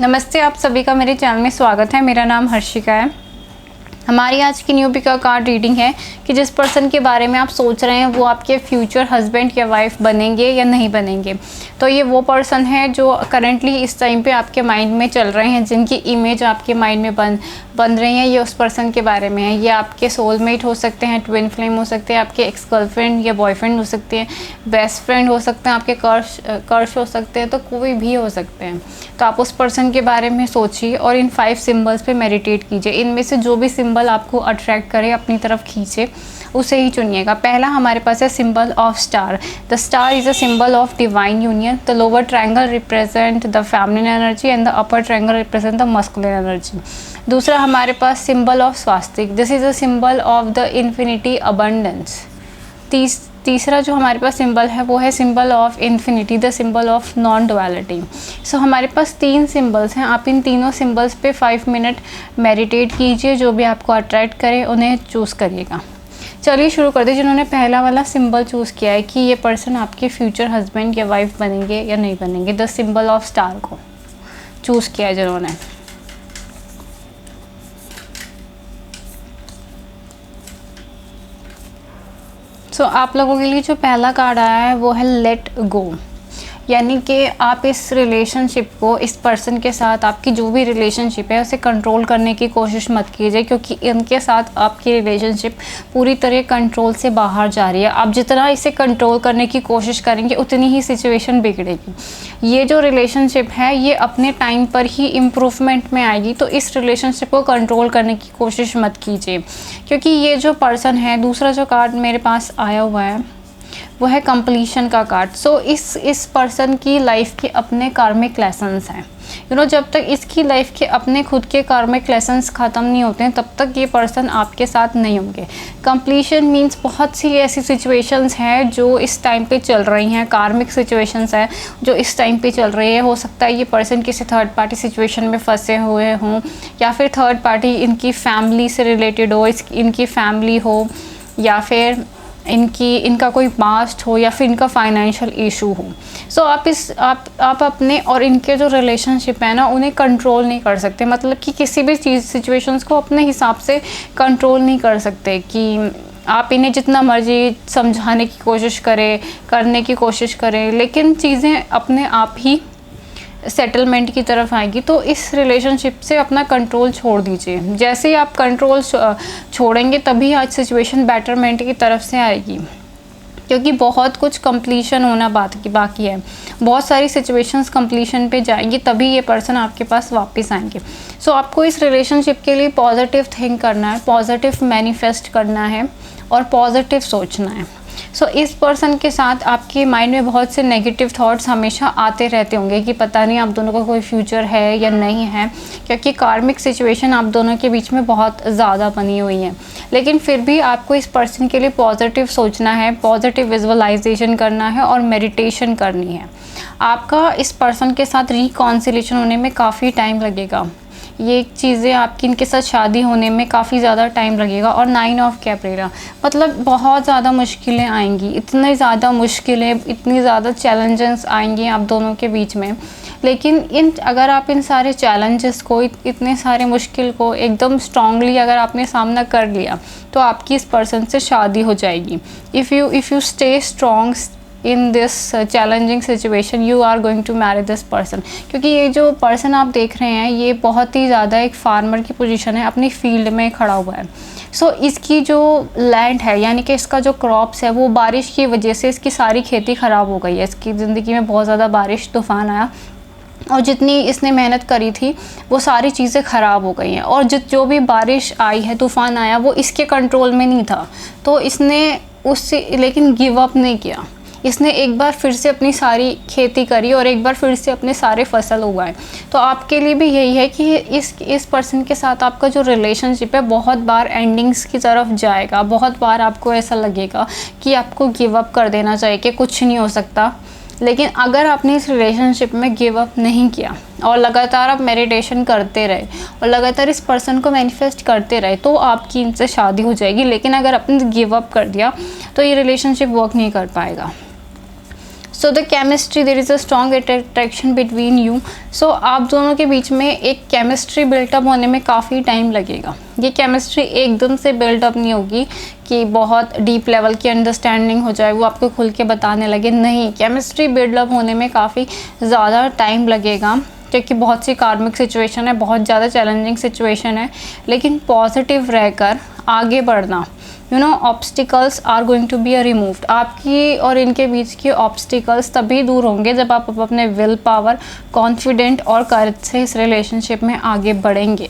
नमस्ते, आप सभी का मेरे चैनल में स्वागत है। मेरा नाम हर्षिका है। हमारी आज की न्यू पिका कार्ड रीडिंग है कि जिस पर्सन के बारे में आप सोच रहे हैं वो आपके फ्यूचर हस्बैंड या वाइफ बनेंगे या नहीं बनेंगे। तो ये वो पर्सन है जो करेंटली इस टाइम पे आपके माइंड में चल रहे हैं, जिनकी इमेज आपके माइंड में बन रही है। ये उस पर्सन के बारे में है। ये आपके सोलमेट हो सकते हैं, ट्विन फ्लेम हो सकते हैं, आपके एक्स गर्लफ्रेंड या बॉयफ्रेंड हो सकते हैं, बेस्ट फ्रेंड हो सकते हैं, आपके कर्श हो सकते हैं, तो कोई भी हो सकते हैं। तो आप उस पर्सन के बारे में सोचिए और इन 5 सिंबल्स पे मेडिटेट कीजिए। इनमें से जो भी सिंबल आपको अट्रैक्ट करे, अपनी तरफ खींचे, उसे ही चुनिएगा। पहला हमारे पास है symbol of star. The star is a symbol of divine union. The lower triangle represent the feminine energy and the upper triangle represent the masculine energy. दूसरा हमारे पास symbol of swastika. This is a symbol of the infinity abundance. तीसरा जो हमारे पास symbol है वो है symbol of infinity, the symbol of non duality. So हमारे पास 3 सिंबल्स हैं। आप इन तीनों सिंबल्स पे 5 मिनट मेडिटेट कीजिए। जो भी आपको अट्रैक्ट करे उन्हें चूज़ करिएगा। चलिए शुरू कर दे। जिन्होंने पहला वाला सिंबल चूज़ किया है कि ये पर्सन आपके फ्यूचर हस्बैंड या वाइफ बनेंगे या नहीं बनेंगे, द सिंबल ऑफ स्टार को चूज़ किया है जिन्होंने। आप लोगों के लिए जो पहला कार्ड आया है वो है लेट गो। यानी कि आप इस रिलेशनशिप को, इस पर्सन के साथ आपकी जो भी रिलेशनशिप है उसे कंट्रोल करने की कोशिश मत कीजिए, क्योंकि इनके साथ आपकी रिलेशनशिप पूरी तरह कंट्रोल से बाहर जा रही है। आप जितना इसे कंट्रोल करने की कोशिश करेंगे उतनी ही सिचुएशन बिगड़ेगी। ये जो रिलेशनशिप है ये अपने टाइम पर ही इम्प्रूवमेंट में आएगी। तो इस रिलेशनशिप को कंट्रोल करने की कोशिश मत कीजिए, क्योंकि ये जो पर्सन है, दूसरा जो कार्ड मेरे पास आया हुआ है वो है कंप्लीशन का कार्ड। इस पर्सन की लाइफ के अपने कार्मिक लेसन्स हैं। जब तक इसकी लाइफ के अपने खुद के कार्मिक लेसन्स ख़त्म नहीं होते हैं तब तक ये पर्सन आपके साथ नहीं होंगे। कंप्लीशन मींस बहुत सी ऐसी सिचुएशंस हैं जो इस टाइम पे चल रही हैं, कार्मिक सिचुएशंस हैं जो इस टाइम पे चल रही है। हो सकता है ये पर्सन किसी थर्ड पार्टी सिचुएशन में फंसे हुए हों, या फिर थर्ड पार्टी इनकी फैमिली से रिलेटेड हो, इनकी फैमिली हो, या फिर इनका कोई पास्ट हो, या फिर इनका फाइनेंशियल इशू हो। आप अपने और इनके जो रिलेशनशिप है ना उन्हें कंट्रोल नहीं कर सकते। मतलब कि किसी भी चीज़ सिचुएशंस को अपने हिसाब से कंट्रोल नहीं कर सकते कि आप इन्हें जितना मर्जी समझाने की कोशिश करें, करने की कोशिश करें, लेकिन चीज़ें अपने आप ही सेटलमेंट की तरफ आएगी। तो इस रिलेशनशिप से अपना कंट्रोल छोड़ दीजिए। जैसे ही आप कंट्रोल छोड़ेंगे तभी आज सिचुएशन बेटरमेंट की तरफ से आएगी, क्योंकि बहुत कुछ कंप्लीशन होना बाकी है। बहुत सारी सिचुएशंस कंप्लीशन पे जाएंगी, तभी ये पर्सन आपके पास वापस आएंगे। आपको इस रिलेशनशिप के लिए पॉजिटिव थिंक करना है, पॉजिटिव मैनिफेस्ट करना है और पॉजिटिव सोचना है। इस पर्सन के साथ आपके माइंड में बहुत से नेगेटिव थॉट्स हमेशा आते रहते होंगे कि पता नहीं आप दोनों का कोई फ्यूचर है या नहीं है, क्योंकि कार्मिक सिचुएशन आप दोनों के बीच में बहुत ज़्यादा बनी हुई है। लेकिन फिर भी आपको इस पर्सन के लिए पॉजिटिव सोचना है, पॉजिटिव विजुअलाइजेशन करना है और मेडिटेशन करनी है। आपका इस पर्सन के साथ रिकॉन्सिलेशन होने में काफ़ी टाइम लगेगा। ये चीज़ें आपकी इनके साथ शादी होने में काफ़ी ज़्यादा टाइम लगेगा। और 9 ऑफ कैपरेरा, मतलब बहुत ज़्यादा मुश्किलें आएंगी, इतनी ज़्यादा मुश्किलें, इतनी ज़्यादा चैलेंजेस आएंगे आप दोनों के बीच में। लेकिन अगर आप इन सारे चैलेंजेस को, इतने सारे मुश्किल को एकदम स्ट्रांगली अगर आपने सामना कर लिया तो आपकी इस पर्सन से शादी हो जाएगी। If you stay strong in this challenging situation, you are going to marry this person. क्योंकि ये जो पर्सन आप देख रहे हैं ये बहुत ही ज़्यादा एक फार्मर की पोजीशन है, अपनी फील्ड में खड़ा हुआ है। इसकी जो लैंड है, यानी कि इसका जो क्रॉप्स है, वो बारिश की वजह से इसकी सारी खेती ख़राब हो गई है। इसकी ज़िंदगी में बहुत ज़्यादा बारिश, तूफ़ान आया और जितनी इसने मेहनत करी थी वो सारी चीज़ें ख़राब हो गई हैं। और जो भी बारिश आई है, तूफ़ान आया, वो इसके कंट्रोल में नहीं था। तो इसने उससे लेकिन गिव अप नहीं किया। इसने एक बार फिर से अपनी सारी खेती करी और एक बार फिर से अपने सारे फसल उगाए। तो आपके लिए भी यही है कि इस पर्सन के साथ आपका जो रिलेशनशिप है बहुत बार एंडिंग्स की तरफ जाएगा। बहुत बार आपको ऐसा लगेगा कि आपको गिव अप कर देना चाहिए कि कुछ नहीं हो सकता। लेकिन अगर आपने इस रिलेशनशिप में गिव अप नहीं किया और लगातार आप मेडिटेशन करते रहे और लगातार इस पर्सन को मैनिफेस्ट करते रहे तो आपकी इनसे शादी हो जाएगी। लेकिन अगर आपने गिव अप कर दिया तो ये रिलेशनशिप वर्क नहीं कर पाएगा। So the chemistry, there is a strong attraction between you. So आप दोनों के बीच में एक केमिस्ट्री बिल्टअप होने में काफ़ी टाइम लगेगा। ये केमिस्ट्री एकदम से बिल्टअप नहीं होगी कि बहुत डीप लेवल की अंडरस्टैंडिंग हो जाए, वो आपको खुल के बताने लगे, नहीं। केमिस्ट्री बिल्डअप होने में काफ़ी ज़्यादा टाइम लगेगा, क्योंकि बहुत सी कार्मिक सिचुएशन है, बहुत ज़्यादा चैलेंजिंग सिचुएशन है। लेकिन पॉजिटिव रहकर आगे बढ़ना, obstacles are going to be removed. आपकी और इनके बीच के ऑब्स्टिकल्स तभी दूर होंगे जब आप अपने विल पावर, कॉन्फिडेंट और करेज से इस रिलेशनशिप में आगे बढ़ेंगे,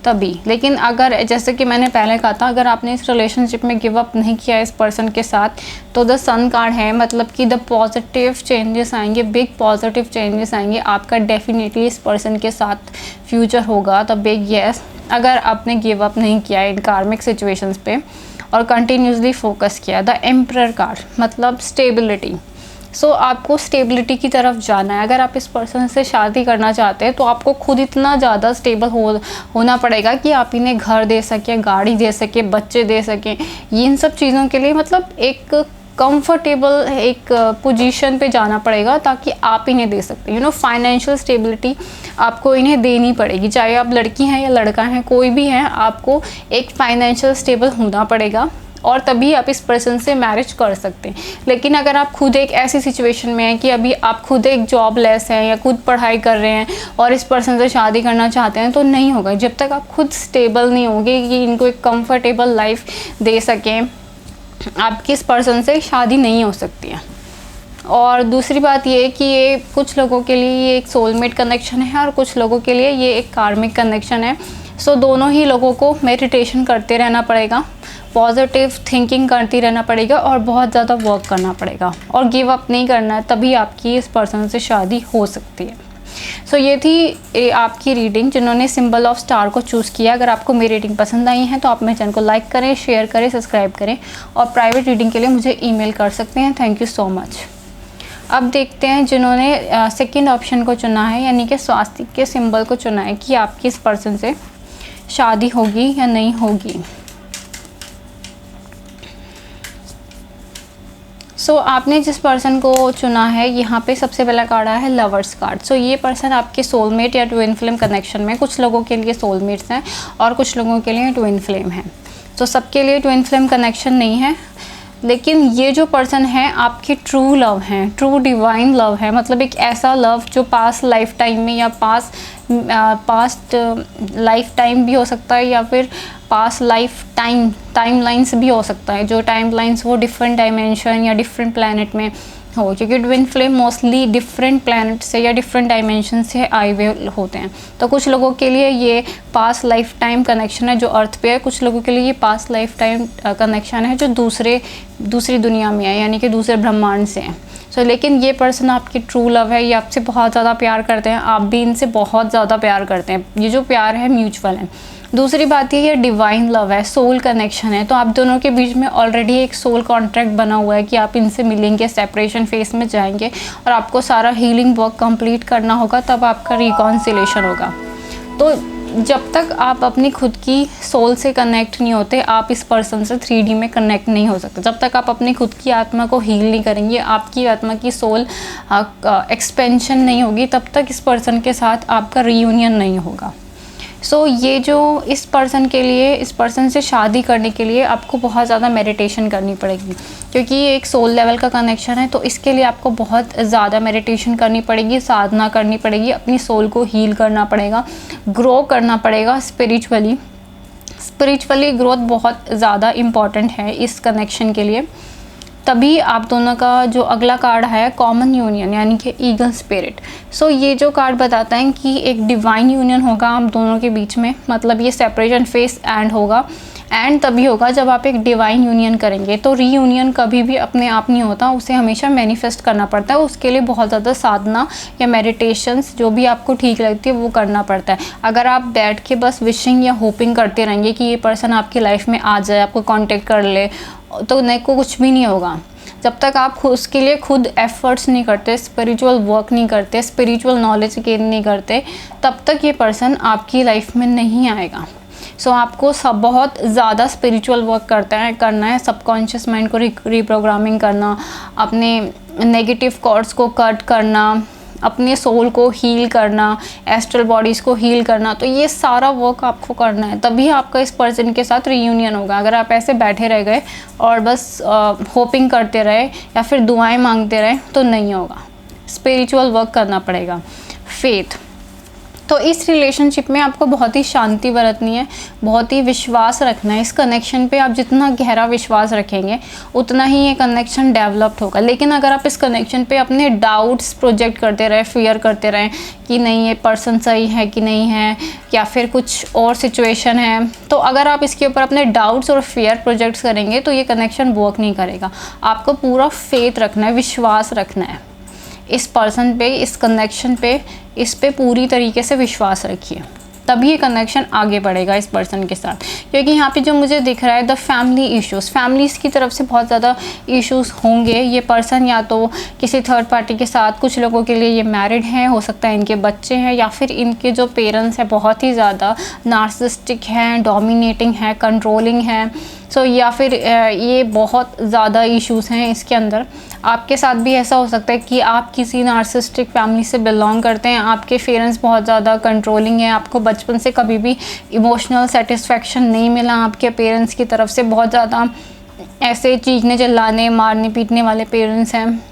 तभी। लेकिन अगर, जैसे कि मैंने पहले कहा था, अगर आपने इस रिलेशनशिप में गिव अप नहीं किया इस पर्सन के साथ, तो द सन कार्ड है, मतलब कि द पॉजिटिव चेंजेस आएंगे, बिग पॉजिटिव चेंजेस आएंगे। आपका डेफिनेटली इस पर्सन के साथ फ्यूचर होगा, द बिग येस। अगर आपने गिव अप नहीं किया इन कार्मिक सिचुएशंस पे और कंटिन्यूसली फोकस किया। द एम्परर कार्ड मतलब स्टेबिलिटी। सो आपको स्टेबिलिटी की तरफ जाना है। अगर आप इस पर्सन से शादी करना चाहते हैं तो आपको खुद इतना ज़्यादा स्टेबल होना पड़ेगा कि आप इन्हें घर दे सकें, गाड़ी दे सकें, बच्चे दे सकें। इन सब चीज़ों के लिए मतलब एक कंफर्टेबल एक पोजीशन पे जाना पड़ेगा ताकि आप इन्हें दे सकते हैं। फाइनेंशियल स्टेबिलिटी आपको इन्हें देनी पड़ेगी, चाहे आप लड़की हैं या लड़का हैं, कोई भी हैं, आपको एक फाइनेंशियल स्टेबल होना पड़ेगा और तभी आप इस पर्सन से मैरिज कर सकते हैं। लेकिन अगर आप खुद एक ऐसी सिचुएशन में हैं कि अभी आप खुद एक जॉब लेस हैं या खुद पढ़ाई कर रहे हैं और इस पर्सन से शादी करना चाहते हैं, तो नहीं होगा। जब तक आप खुद स्टेबल नहीं होंगे कि इनको एक कंफर्टेबल लाइफ दे सकें, आपकी इस पर्सन से शादी नहीं हो सकती है। और दूसरी बात ये कि ये कुछ लोगों के लिए ये एक सोलमेट कनेक्शन है और कुछ लोगों के लिए ये एक कार्मिक कनेक्शन है। सो दोनों ही लोगों को मेडिटेशन करते रहना पड़ेगा, पॉजिटिव थिंकिंग करती रहना पड़ेगा और बहुत ज़्यादा वर्क करना पड़ेगा और गिव अप नहीं करना है, तभी आपकी इस पर्सन से शादी हो सकती है। सो ये थी आपकी रीडिंग जिन्होंने सिंबल ऑफ स्टार को चूज़ किया। अगर आपको मेरी रीडिंग पसंद आई है तो आप मेरे चैनल को लाइक करें, शेयर करें, सब्सक्राइब करें और प्राइवेट रीडिंग के लिए मुझे ईमेल कर सकते हैं। Thank you so much. अब देखते हैं जिन्होंने सेकंड ऑप्शन को चुना है, यानी कि स्वास्तिक के सिंबल को चुना है, कि आपकी इस पर्सन से शादी होगी या नहीं होगी। सो आपने जिस पर्सन को चुना है, यहाँ पे सबसे पहला कार्ड आया है लवर्स कार्ड। सो ये पर्सन आपके सोलमेट या ट्विन फ्लेम कनेक्शन में, कुछ लोगों के लिए सोलमेट्स हैं और कुछ लोगों के लिए ट्विन फ्लेम हैं। तो सबके लिए ट्विन फ्लेम कनेक्शन नहीं है, लेकिन ये जो पर्सन है आपकी ट्रू लव है, ट्रू डिवाइन लव है। मतलब एक ऐसा लव जो पास्ट लाइफ टाइम में या पास्ट लाइफ टाइम भी हो सकता है या फिर पास्ट लाइफ टाइमलाइंस भी हो सकता है, जो टाइमलाइंस वो डिफरेंट डायमेंशन या डिफरेंट प्लैनेट में हो, क्योंकि twin flame mostly different planet से या डिफरेंट डायमेंशन से आए हुए होते हैं। तो कुछ लोगों के लिए ये पास्ट लाइफ टाइम कनेक्शन है जो अर्थ पे है, कुछ लोगों के लिए ये पास्ट लाइफ टाइम कनेक्शन है जो दूसरी दुनिया में है, यानी कि दूसरे ब्रह्मांड से है। सो लेकिन ये पर्सन आपकी ट्रू लव है, ये आपसे बहुत ज़्यादा प्यार करते हैं, आप भी इनसे बहुत ज़्यादा प्यार करते हैं। ये जो प्यार है म्यूचुअल है। दूसरी बात ये डिवाइन लव है, सोल कनेक्शन है। तो आप दोनों के बीच में ऑलरेडी एक सोल कॉन्ट्रैक्ट बना हुआ है कि आप इनसे मिलेंगे, सेपरेशन फेस में जाएंगे और आपको सारा हीलिंग वर्क कंप्लीट करना होगा, तब आपका रिकॉन्सिलेशन होगा। तो जब तक आप अपनी खुद की सोल से कनेक्ट नहीं होते, आप इस पर्सन से 3D में कनेक्ट नहीं हो सकते। जब तक आप अपनी खुद की आत्मा को हील नहीं करेंगे, आपकी आत्मा की सोल एक्सपेंशन नहीं होगी, तब तक इस पर्सन के साथ आपका रीयूनियन नहीं होगा। सो ये जो इस पर्सन के लिए, इस पर्सन से शादी करने के लिए आपको बहुत ज़्यादा मेडिटेशन करनी पड़ेगी, क्योंकि ये एक सोल लेवल का कनेक्शन है। तो इसके लिए आपको बहुत ज़्यादा मेडिटेशन करनी पड़ेगी, साधना करनी पड़ेगी, अपनी सोल को हील करना पड़ेगा, ग्रो करना पड़ेगा स्पिरिचुअली ग्रोथ बहुत ज़्यादा इम्पॉर्टेंट है इस कनेक्शन के लिए। तभी आप दोनों का जो अगला कार्ड है कॉमन यूनियन, यानी कि ईगल स्पिरिट। सो ये जो कार्ड बताता है कि एक डिवाइन यूनियन होगा आप दोनों के बीच में, मतलब ये सेपरेशन फेस एंड होगा, एंड तभी होगा जब आप एक डिवाइन यूनियन करेंगे। तो रीयूनियन कभी भी अपने आप नहीं होता, उसे हमेशा मैनिफेस्ट करना पड़ता है। उसके लिए बहुत ज़्यादा साधना या मेडिटेशंस जो भी आपको ठीक लगती है वो करना पड़ता है। अगर आप बैठ के बस विशिंग या होपिंग करते रहेंगे कि ये पर्सन आपकी लाइफ में आ जाए, आपको कांटेक्ट कर ले, तो नहीं को कुछ भी नहीं होगा। जब तक आप उसके लिए खुद एफर्ट्स नहीं करते, स्पिरिचुअल वर्क नहीं करते, स्पिरिचुअल नॉलेज गेन नहीं करते, तब तक ये पर्सन आपकी लाइफ में नहीं आएगा। सो आपको बहुत ज़्यादा स्पिरिचुअल वर्क करना है, सबकॉन्शियस माइंड को रिप्रोग्रामिंग करना, अपने नेगेटिव कॉर्ड्स को कट करना, अपने सोल को हील करना, एस्ट्रल बॉडीज़ को हील करना, तो ये सारा वर्क आपको करना है, तभी आपका इस पर्सन के साथ रीयूनियन होगा। अगर आप ऐसे बैठे रह गए और बस होपिंग करते रहे या फिर दुआएं मांगते रहे तो नहीं होगा। स्पिरिचुअल वर्क करना पड़ेगा। फेथ, तो इस रिलेशनशिप में आपको बहुत ही शांति बरतनी है, बहुत ही विश्वास रखना है। इस कनेक्शन पे आप जितना गहरा विश्वास रखेंगे उतना ही ये कनेक्शन डेवलप्ड होगा। लेकिन अगर आप इस कनेक्शन पे अपने डाउट्स प्रोजेक्ट करते रहे, फियर करते रहें कि नहीं ये पर्सन सही है कि नहीं है, या फिर कुछ और सिचुएशन है, तो अगर आप इसके ऊपर अपने डाउट्स और फियर प्रोजेक्ट्स करेंगे तो ये कनेक्शन वर्क नहीं करेगा। आपको पूरा फेथ रखना है, विश्वास रखना है इस पर्सन पे, इस कनेक्शन पे, इस पे पूरी तरीके से विश्वास रखिए, तभी ये कनेक्शन आगे बढ़ेगा इस पर्सन के साथ। क्योंकि यहाँ पे जो मुझे दिख रहा है द फैमिली इश्यूज़, फैमिलीज़ की तरफ से बहुत ज़्यादा इश्यूज़ होंगे। ये पर्सन या तो किसी थर्ड पार्टी के साथ, कुछ लोगों के लिए ये मैरिड हैं, हो सकता है इनके बच्चे हैं, या फिर इनके जो पेरेंट्स हैं बहुत ही ज़्यादा नार्सिसिस्टिक हैं, डोमिनेटिंग हैं, कंट्रोलिंग हैं। सो या फिर ये बहुत ज़्यादा इश्यूज़ हैं इसके अंदर। आपके साथ भी ऐसा हो सकता है कि आप किसी नार्सिसिस्टिक फैमिली से बिलोंग करते हैं, आपके पेरेंट्स बहुत ज़्यादा कंट्रोलिंग हैं, आपको बचपन से कभी भी इमोशनल सेटिस्फेक्शन नहीं मिला आपके पेरेंट्स की तरफ से, बहुत ज़्यादा ऐसे चीखने चिल्लाने मारने पीटने वाले पेरेंट्स हैं,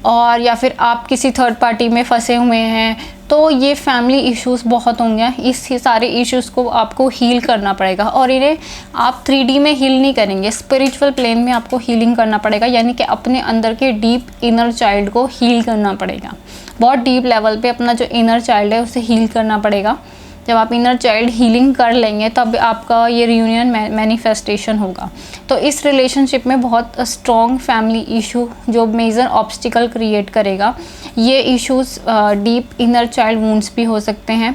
और या फिर आप किसी थर्ड पार्टी में फंसे हुए हैं, तो ये फैमिली इश्यूज़ बहुत होंगे। इस सारे इश्यूज़ को आपको हील करना पड़ेगा, और इन्हें आप 3D में हील नहीं करेंगे, स्पिरिचुअल प्लेन में आपको हीलिंग करना पड़ेगा, यानी कि अपने अंदर के डीप इनर चाइल्ड को हील करना पड़ेगा। बहुत डीप लेवल पे अपना जो इनर चाइल्ड है उसे हील करना पड़ेगा। जब आप इनर चाइल्ड हीलिंग कर लेंगे तब आपका ये रियूनियन मैनिफेस्टेशन होगा। तो इस रिलेशनशिप में बहुत स्ट्रॉन्ग फैमिली इशू जो मेजर ऑब्स्टिकल क्रिएट करेगा, ये issues deep inner child wounds भी हो सकते हैं।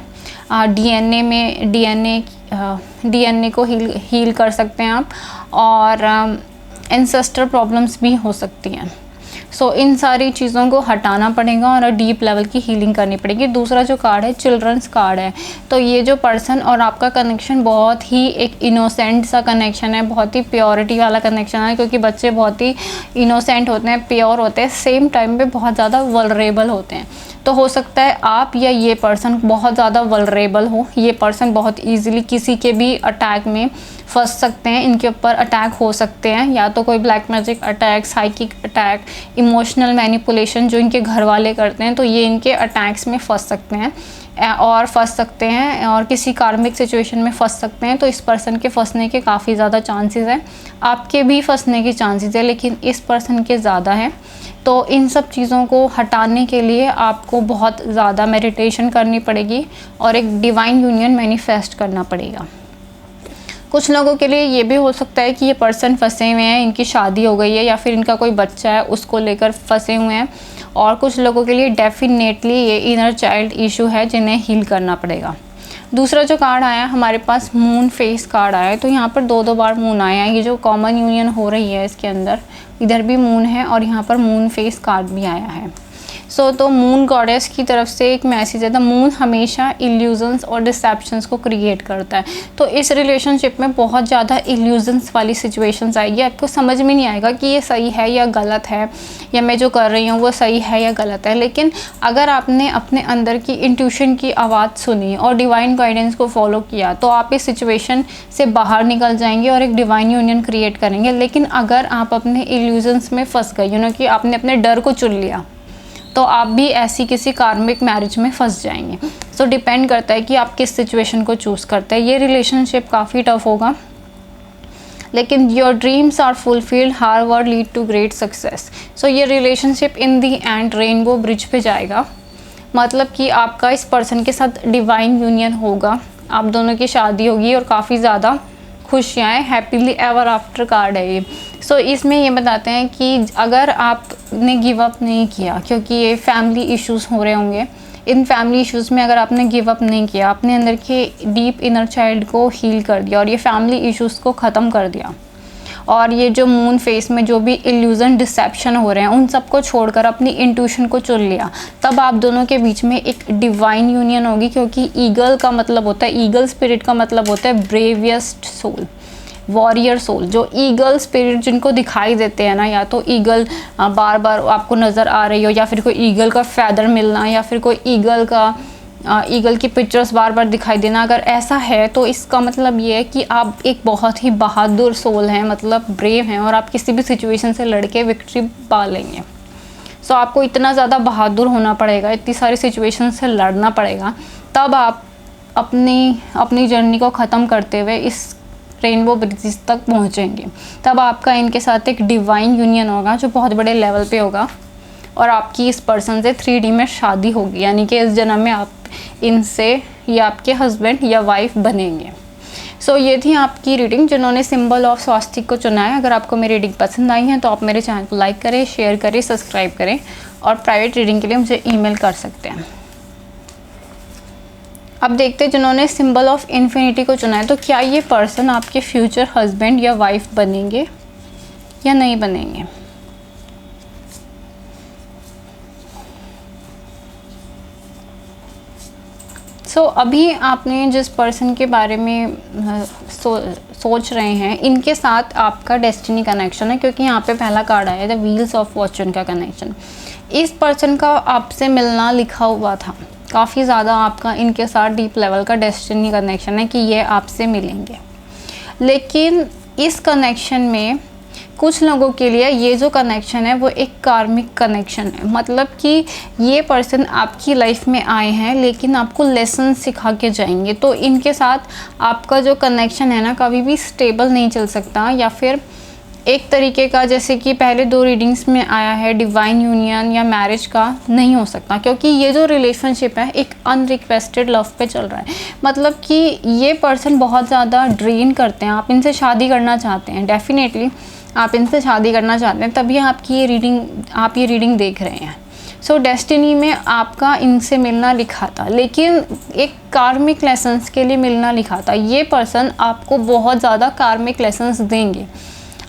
डीएनए को हील कर सकते हैं आप, और एंसेस्टर प्रॉब्लम्स भी हो सकती हैं। सो इन सारी चीज़ों को हटाना पड़ेगा और डीप लेवल की हीलिंग करनी पड़ेगी। दूसरा जो कार्ड है चिल्ड्रंस कार्ड है। तो ये जो पर्सन और आपका कनेक्शन बहुत ही एक इनोसेंट सा कनेक्शन है, बहुत ही प्योरिटी वाला कनेक्शन है, क्योंकि बच्चे बहुत ही इनोसेंट होते हैं, प्योर होते हैं, सेम टाइम पे बहुत ज़्यादा वल्नरेबल होते हैं। तो हो सकता है आप या ये पर्सन बहुत ज़्यादा वल्नरेबल हो। ये पर्सन बहुत ईजिली किसी के भी अटैक में फंस सकते हैं, इनके ऊपर अटैक हो सकते हैं, या तो कोई black magic attack, psychic attack, emotional manipulation जो इनके घर वाले करते हैं, तो ये इनके अटैक्स में फंस सकते हैं और किसी कार्मिक सिचुएशन में फंस सकते हैं। तो इस पर्सन के फंसने के काफ़ी ज़्यादा चांसेस हैं, आपके भी फंसने के चांसेस है, लेकिन इस पर्सन के ज़्यादा है। तो इन सब चीज़ों को हटाने के लिए आपको बहुत ज़्यादा मेडिटेशन करनी पड़ेगी और एक डिवाइन यूनियन मैनिफेस्ट करना पड़ेगा। कुछ लोगों के लिए ये भी हो सकता है कि ये पर्सन फंसे हुए हैं, इनकी शादी हो गई है या फिर इनका कोई बच्चा है उसको लेकर फंसे हुए हैं, और कुछ लोगों के लिए डेफिनेटली ये इनर चाइल्ड इशू है जिन्हें हील करना पड़ेगा। दूसरा जो कार्ड आया हमारे पास मून फेस कार्ड आया है। तो यहाँ पर दो बार मून आया है, ये जो कॉमन यूनियन हो रही है इसके अंदर इधर भी मून है और यहाँ पर मून फेस कार्ड भी आया है। तो मून गॉडेस की तरफ से एक मैसेज है, द मून हमेशा इल्यूजन्स और डिसेप्शंस को क्रिएट करता है। तो इस रिलेशनशिप में बहुत ज़्यादा इल्यूजन्स वाली सिचुएशंस आएगी, आपको समझ में नहीं आएगा कि ये सही है या गलत है, या मैं जो कर रही हूँ वो सही है या गलत है। लेकिन अगर आपने अपने अंदर की इंट्यूशन की आवाज़ सुनी और डिवाइन गाइडेंस को फॉलो किया तो आप इस सिचुएशन से बाहर निकल जाएंगे और एक डिवाइन यूनियन क्रिएट करेंगे। लेकिन अगर आप अपने इल्यूजन्स में फंस गए, कि आपने अपने डर को चुन लिया, तो आप भी ऐसी किसी कार्मिक मैरिज में फंस जाएंगे। सो डिपेंड करता है कि आप किस सिचुएशन को चूज़ करते हैं। ये रिलेशनशिप काफ़ी टफ होगा, लेकिन your dreams are fulfilled, hard work lead to great success. So ये relationship in the end rainbow bridge पे जाएगा, मतलब कि आपका इस पर्सन के साथ डिवाइन यूनियन होगा, आप दोनों की शादी होगी और काफ़ी ज़्यादा खुशियाँ हैं, हैप्पीली एवर आफ्टर कार्ड है ये। सो इसमें ये बताते हैं कि अगर आपने गिव अप नहीं किया, क्योंकि ये फैमिली इश्यूज़ हो रहे होंगे, इन फैमिली इश्यूज़ में अगर आपने गिव अप नहीं किया, अपने अंदर के डीप इनर चाइल्ड को हील कर दिया और ये फैमिली इश्यूज़ को ख़त्म कर दिया, और ये जो मून फेस में जो भी इल्यूज़न डिसेप्शन हो रहे हैं उन सबको छोड़कर अपनी इंट्यूशन को चुन लिया, तब आप दोनों के बीच में एक डिवाइन यूनियन होगी। क्योंकि ईगल का मतलब होता है, ईगल स्पिरिट का मतलब होता है ब्रेवियस्ट सोल, वॉरियर सोल, जो ईगल स्पिरिट जिनको दिखाई देते हैं ना, या तो ईगल बार बार आपको नज़र आ रही हो, या फिर कोई ईगल का फैदर मिलना, या फिर कोई ईगल की पिक्चर्स बार बार दिखाई देना, अगर ऐसा है तो इसका मतलब ये है कि आप एक बहुत ही बहादुर सोल हैं, मतलब ब्रेव हैं, और आप किसी भी सिचुएशन से लड़के विक्ट्री पा लेंगे। सो आपको इतना ज़्यादा बहादुर होना पड़ेगा, इतनी सारी सिचुएशन से लड़ना पड़ेगा, तब आप अपनी जर्नी को ख़त्म करते हुए इस रेनबो ब्रिजेस तक पहुँचेंगे। तब आपका इनके साथ एक डिवाइन यूनियन होगा जो बहुत बड़े लेवल पे होगा, और आपकी इस पर्सन से 3D में शादी होगी, यानी कि इस जन्म में आप इनसे या आपके हस्बैंड या वाइफ बनेंगे। सो ये थी आपकी रीडिंग। जिन्होंने सिंबल ऑफ स्वास्तिक को चुना है, अगर आपको मेरी रीडिंग पसंद आई है तो आप मेरे चैनल को लाइक करें, शेयर करें, सब्सक्राइब करें, और प्राइवेट रीडिंग के लिए मुझे ईमेल कर सकते हैं। अब देखते हैं जिन्होंने सिंबल ऑफ इन्फिनिटी को चुना है, तो क्या ये पर्सन आपके फ्यूचर हस्बैंड या वाइफ बनेंगे या नहीं बनेंगे। अभी आपने जिस पर्सन के बारे में सोच रहे हैं, इनके साथ आपका डेस्टिनी कनेक्शन है, क्योंकि यहाँ पे पहला कार्ड आया है द व्हील्स ऑफ फॉर्चून का कनेक्शन। इस पर्सन का आपसे मिलना लिखा हुआ था, काफ़ी ज़्यादा आपका इनके साथ डीप लेवल का डेस्टिनी कनेक्शन है कि ये आपसे मिलेंगे। लेकिन इस कनेक्शन में कुछ लोगों के लिए ये जो कनेक्शन है वो एक कार्मिक कनेक्शन है, मतलब कि ये पर्सन आपकी लाइफ में आए हैं लेकिन आपको लेसन सिखा के जाएंगे। तो इनके साथ आपका जो कनेक्शन है ना, कभी भी स्टेबल नहीं चल सकता, या फिर एक तरीके का जैसे कि पहले 2 रीडिंग्स में आया है डिवाइन यूनियन या मैरिज का नहीं हो सकता, क्योंकि ये जो रिलेशनशिप है एक अनरिक्वेस्टेड लव पे चल रहा है। मतलब कि ये पर्सन बहुत ज़्यादा ड्रेन करते हैं, आप इनसे शादी करना चाहते हैं, डेफिनेटली आप इनसे शादी करना चाहते हैं, तभी आप ये रीडिंग देख रहे हैं। सो डेस्टिनी में आपका इनसे मिलना लिखा था, लेकिन एक कार्मिक लेसन्स के लिए मिलना लिखा था। ये पर्सन आपको बहुत ज़्यादा कार्मिक लेसन्स देंगे।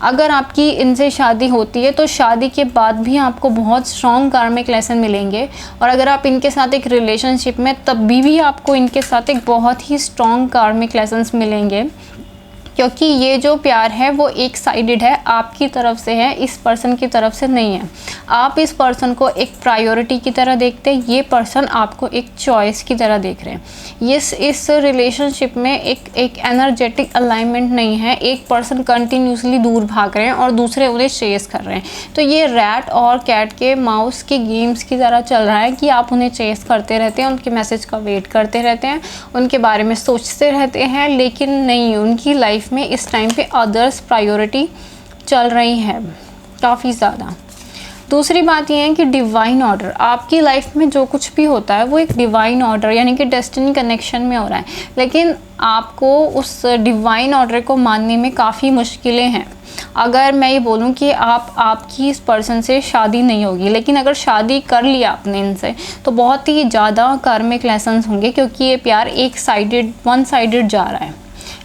अगर आपकी इनसे शादी होती है तो शादी के बाद भी आपको बहुत स्ट्रॉन्ग कार्मिक लेसन मिलेंगे, और अगर आप इनके साथ एक रिलेशनशिप में तब भी आपको इनके साथ एक बहुत ही स्ट्रॉन्ग कार्मिक लेसन्स मिलेंगे, क्योंकि ये जो प्यार है वो एक साइडेड है, आपकी तरफ से है, इस पर्सन की तरफ से नहीं है। आप इस पर्सन को एक प्रायोरिटी की तरह देखते हैं, ये पर्सन आपको एक चॉइस की तरह देख रहे हैं। इस रिलेशनशिप में एक एनर्जेटिक अलाइनमेंट नहीं है, एक पर्सन कंटिन्यूसली दूर भाग रहे हैं और दूसरे उन्हें चेस कर रहे हैं। तो ये रैट और कैट के माउस के गेम्स की तरह चल रहा है कि आप उन्हें चेस करते रहते हैं, उनके मैसेज का वेट करते रहते हैं, उनके बारे में सोचते रहते हैं, लेकिन नहीं, उनकी लाइफ में इस टाइम पे अदर्स प्रायोरिटी चल रही है काफ़ी ज़्यादा। दूसरी बात यह है कि डिवाइन ऑर्डर, आपकी लाइफ में जो कुछ भी होता है वो एक डिवाइन ऑर्डर यानी कि डेस्टिनी कनेक्शन में हो रहा है, लेकिन आपको उस डिवाइन ऑर्डर को मानने में काफ़ी मुश्किलें हैं। अगर मैं ये बोलूँ कि आपकी इस पर्सन से शादी नहीं होगी, लेकिन अगर शादी कर लिया आपने इनसे तो बहुत ही ज़्यादा कार्मिक लेसन्स होंगे, क्योंकि ये प्यार वन साइडेड जा रहा है।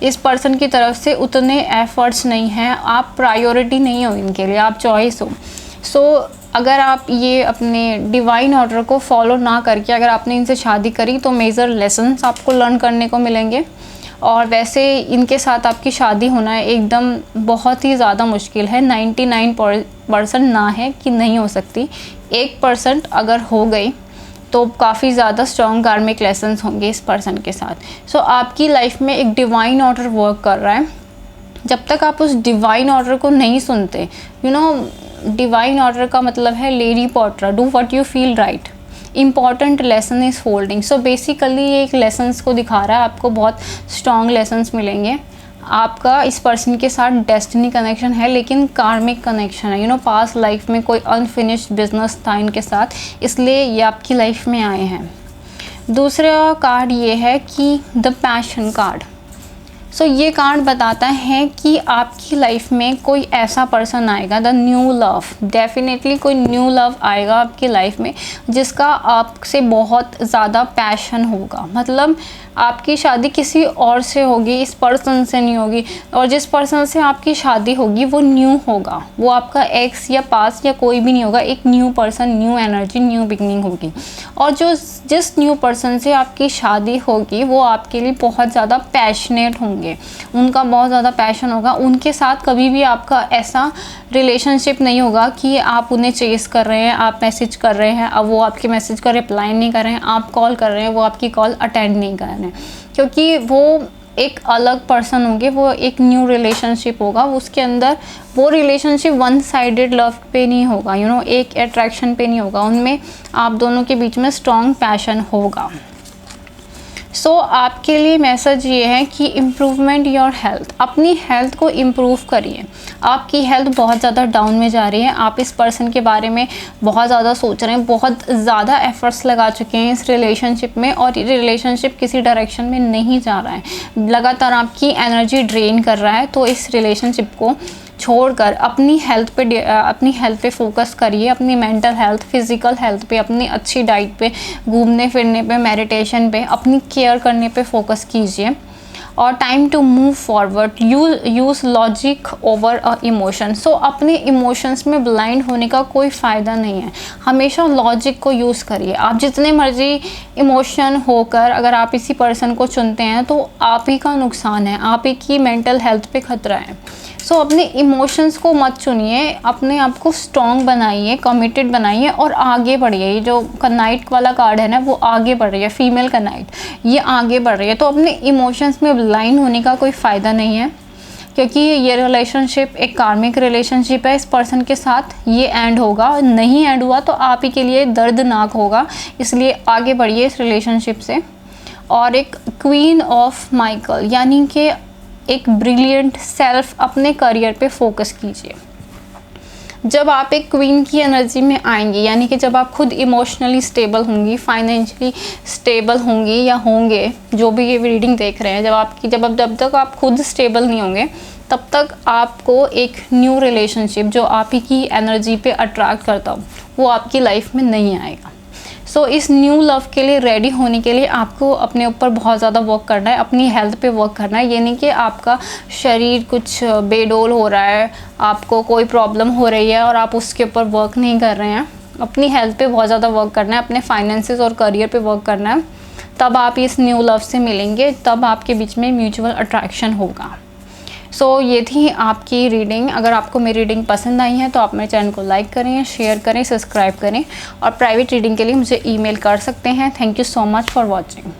इस पर्सन की तरफ से उतने एफर्ट्स नहीं हैं, आप प्रायोरिटी नहीं हो इनके लिए, आप चॉइस हो। सो अगर आप ये अपने डिवाइन ऑर्डर को फॉलो ना करके अगर आपने इनसे शादी करी तो मेजर लेसन्स आपको लर्न करने को मिलेंगे, और वैसे इनके साथ आपकी शादी होना है एकदम बहुत ही ज़्यादा मुश्किल है। 99% ना है कि नहीं हो सकती, 1% अगर हो गई तो काफ़ी ज़्यादा स्ट्रॉन्ग कार्मिक लेसन्स होंगे इस पर्सन के साथ। सो आपकी लाइफ में एक डिवाइन ऑर्डर वर्क कर रहा है। जब तक आप उस डिवाइन ऑर्डर को नहीं सुनते, डिवाइन ऑर्डर का मतलब है लेडी पॉटरा, do what you feel right, important lesson is holding. So basically ये एक लेसन्स को दिखा रहा है, आपको बहुत स्ट्रॉन्ग लेसन्स मिलेंगे। आपका इस पर्सन के साथ डेस्टिनी कनेक्शन है, लेकिन कार्मिक कनेक्शन है। पास्ट लाइफ में कोई अनफिनिश्ड बिजनेस था इनके साथ, इसलिए ये आपकी लाइफ में आए हैं। दूसरा कार्ड ये है कि द पैशन कार्ड। सो ये कार्ड बताता है कि आपकी लाइफ में कोई ऐसा पर्सन आएगा, द न्यू लव, डेफिनेटली कोई न्यू लव आएगा आपकी लाइफ में जिसका आपसे बहुत ज़्यादा पैशन होगा। मतलब आपकी शादी किसी और से होगी, इस पर्सन से नहीं होगी, और जिस पर्सन से आपकी शादी होगी वो न्यू होगा, वो आपका एक्स या पास या कोई भी नहीं होगा, एक new person, new energy, new beginning होगी। और जिस न्यू पर्सन से आपकी शादी होगी वो आपके लिए बहुत ज़्यादा पैशनेट होंगे, होंगे, उनका बहुत ज़्यादा पैशन होगा, उनके साथ कभी भी आपका ऐसा रिलेशनशिप नहीं होगा कि आप उन्हें चेस कर रहे हैं, आप मैसेज कर रहे हैं, अब वो आपके मैसेज का रिप्लाई नहीं कर रहे हैं, आप कॉल कर रहे हैं, वो आपकी कॉल अटेंड नहीं कर रहे हैं, क्योंकि वो एक अलग पर्सन होंगे, वो एक न्यू रिलेशनशिप होगा, उसके अंदर वो रिलेशनशिप वन साइडेड लव पे नहीं होगा, एक अट्रैक्शन पे नहीं होगा, उनमें आप दोनों के बीच में स्ट्रॉन्ग पैशन होगा। सो आपके लिए मैसेज ये है कि इम्प्रूवमेंट योर हेल्थ, अपनी हेल्थ को इम्प्रूव करिए। आपकी हेल्थ बहुत ज़्यादा डाउन में जा रही है, आप इस पर्सन के बारे में बहुत ज़्यादा सोच रहे हैं, बहुत ज़्यादा एफर्ट्स लगा चुके हैं इस रिलेशनशिप में, और ये रिलेशनशिप किसी डायरेक्शन में नहीं जा रहा है, लगातार आपकी एनर्जी ड्रेन कर रहा है। तो इस रिलेशनशिप को छोड़कर अपनी हेल्थ पे फोकस करिए, अपनी मेंटल हेल्थ, फिज़िकल हेल्थ पे, अपनी अच्छी डाइट पे, घूमने फिरने पे, मेडिटेशन पे, अपनी केयर करने पे फोकस कीजिए। और time to move forward, use logic over emotion. So अपने इमोशंस में ब्लाइंड होने का कोई फ़ायदा नहीं है, हमेशा लॉजिक को यूज़ करिए। आप जितने मर्जी इमोशन होकर अगर आप इसी पर्सन को चुनते हैं तो आप ही का नुकसान है, आप ही की मेंटल हेल्थ पे खतरा है। सो अपने इमोशंस को मत चुनिए, अपने आप को स्ट्रॉन्ग बनाइए, कमिटेड बनाइए और आगे बढ़िए। ये जो कनाइट वाला कार्ड है ना, वो आगे बढ़ रही है, फीमेल कनाइट, ये आगे बढ़ रही है। तो अपने इमोशंस में ब्लाइंड होने का कोई फ़ायदा नहीं है, क्योंकि ये रिलेशनशिप एक कार्मिक रिलेशनशिप है, इस पर्सन के साथ ये एंड होगा, नहीं एंड हुआ तो आप ही के लिए दर्दनाक होगा, इसलिए आगे बढ़िए इस रिलेशनशिप से। और एक क्वीन ऑफ माइकल यानी कि एक ब्रिलियंट सेल्फ, अपने करियर पे फोकस कीजिए। जब आप एक क्वीन की एनर्जी में आएंगी, यानी कि जब आप खुद इमोशनली स्टेबल होंगी, फाइनेंशियली स्टेबल होंगी या होंगे, जो भी ये रीडिंग देख रहे हैं, जब तक आप खुद स्टेबल नहीं होंगे तब तक आपको एक न्यू रिलेशनशिप जो आप ही की एनर्जी पे अट्रैक्ट करता हो वो आपकी लाइफ में नहीं आएगा। सो इस न्यू लव के लिए रेडी होने के लिए आपको अपने ऊपर बहुत ज़्यादा वर्क करना है, अपनी हेल्थ पे वर्क करना है। ये नहीं कि आपका शरीर कुछ बेडोल हो रहा है, आपको कोई प्रॉब्लम हो रही है और आप उसके ऊपर वर्क नहीं कर रहे हैं। अपनी हेल्थ पे बहुत ज़्यादा वर्क करना है, अपने फाइनेंसेस और करियर पे वर्क करना है, तब आप इस न्यू लव से मिलेंगे, तब आपके बीच में म्यूचुअल अट्रैक्शन होगा। सो ये थी आपकी रीडिंग। अगर आपको मेरी रीडिंग पसंद आई है तो आप मेरे चैनल को लाइक करें, शेयर करें, सब्सक्राइब करें और प्राइवेट रीडिंग के लिए मुझे ईमेल कर सकते हैं। Thank you so much for watching.